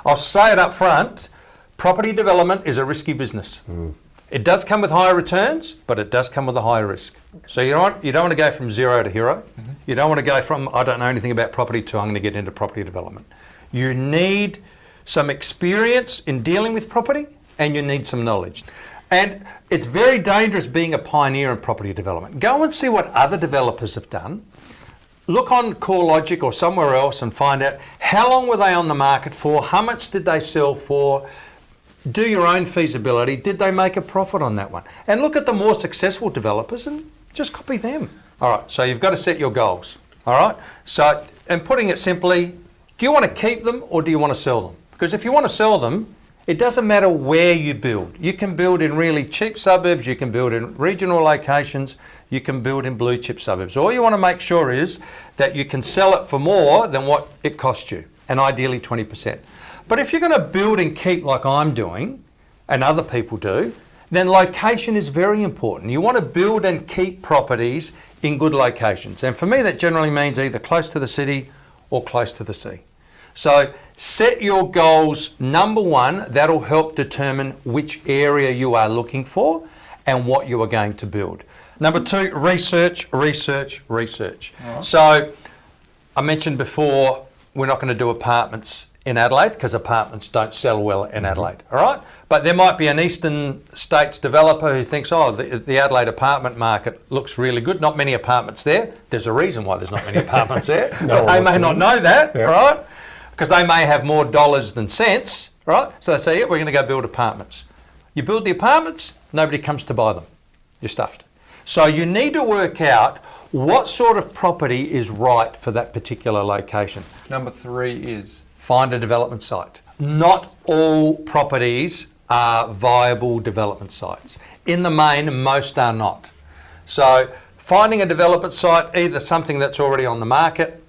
I'll say it up front, property development is a risky business. It does come with higher returns, but it does come with a higher risk. So you don't want to go from zero to hero. You don't want to go from, I don't know anything about property, to I'm going to get into property development. You need some experience in dealing with property, and you need some knowledge. And it's very dangerous being a pioneer in property development. Go and see what other developers have done. Look on CoreLogic or somewhere else and find out how long were they on the market for, how much did they sell for, do your own feasibility, did they make a profit on that one? And look at the more successful developers and just copy them. All right, so you've got to set your goals, all right? So, and putting it simply, do you want to keep them or do you want to sell them? Because if you want to sell them, it doesn't matter where you build. You can build in really cheap suburbs, you can build in regional locations, you can build in blue chip suburbs. All you want to make sure is that you can sell it for more than what it cost you, and ideally 20%. But if you're going to build and keep like I'm doing, and other people do, then location is very important. You want to build and keep properties in good locations. And for me, that generally means either close to the city or close to the sea. So set your goals, number one, that'll help determine which area you are looking for and what you are going to build. Number two, research. Right. So I mentioned before, we're not going to do apartments in Adelaide because apartments don't sell well in Adelaide, all right? But there might be an eastern states developer who thinks, oh, the Adelaide apartment market looks really good. Not many apartments there. There's a reason why there's not many apartments there, but they may not know that, right? Because they may have more dollars than cents, right? So they say, yeah, we're going to go build apartments. You build the apartments, nobody comes to buy them. You're stuffed. So you need to work out what sort of property is right for that particular location. Number three is? Find a development site. Not all properties are viable development sites. In the main, most are not. So finding a development site, either something that's already on the market,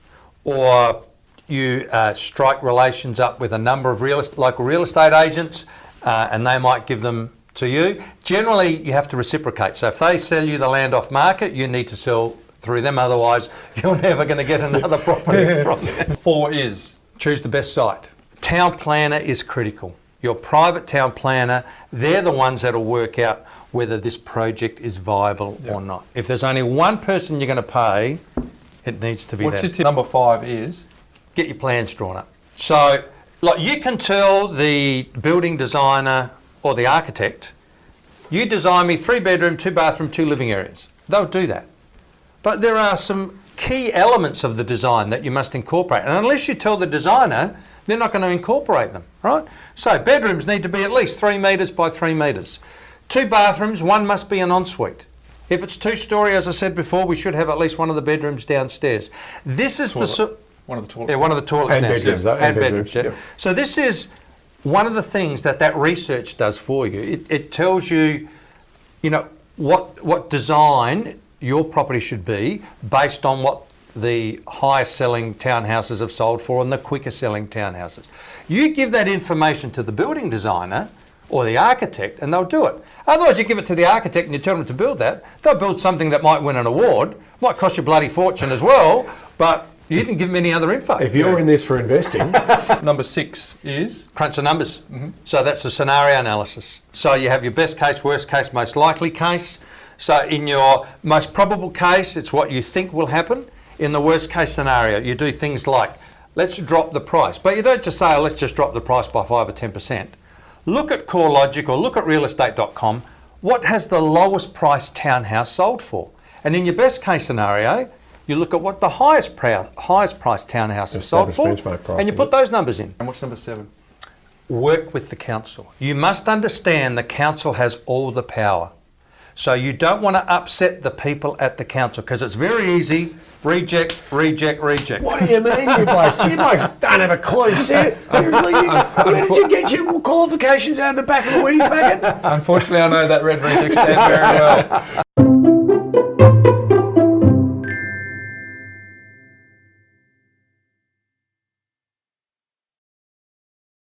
or you strike relations up with a number of local real estate agents, and they might give them to you. Generally, you have to reciprocate. So if they sell you the land off market, you need to sell through them. Otherwise, you're never going to get another property from them. Four is? Choose the best site. Town planner is critical. Your private town planner, they're the ones that'll work out whether this project is viable or not. If there's only one person you're going to pay, it needs to be What's that. your tip? Number five is? Get your plans drawn up. So, like, you can tell the building designer or the architect, you design me 3 bedroom, 2 bathroom, 2 living areas. They'll do that. But there are some key elements of the design that you must incorporate. And unless you tell the designer, they're not going to incorporate them, right? So bedrooms need to be at least 3 metres by 3 metres. 2 bathrooms, one must be an ensuite. If it's 2-storey, as I said before, we should have at least one of the bedrooms downstairs. This is one of the toilets. Yeah, one of the toilets and downstairs. bedrooms. And bedrooms, yeah. Yep. So this is one of the things that research does for you. It tells you, you know, what design your property should be based on what the highest selling townhouses have sold for and the quicker selling townhouses. You give that information to the building designer or the architect and they'll do it. Otherwise you give it to the architect and you tell them to build that, they'll build something that might win an award, might cost you a bloody fortune as well, but you didn't give them any other info. If you're in this for investing. Number six is? Crunch the numbers. So that's a scenario analysis. So you have your best case, worst case, most likely case. So in your most probable case, it's what you think will happen. In the worst case scenario, you do things like, let's drop the price. But you don't just say, oh, let's just drop the price by 5 or 10%. Look at CoreLogic or look at realestate.com. What has the lowest price townhouse sold for? And in your best case scenario, you look at what the highest price townhouse is sold for, and you put those numbers in. And what's number 7? Work with the council. You must understand the council has all the power. So you don't want to upset the people at the council because it's very easy. Reject, reject, reject. What do you mean, you blokes? You blokes don't have a clue, sir. Where did you get your qualifications out of the back of the Wheaties packet? Unfortunately, I know that red reject stand very well.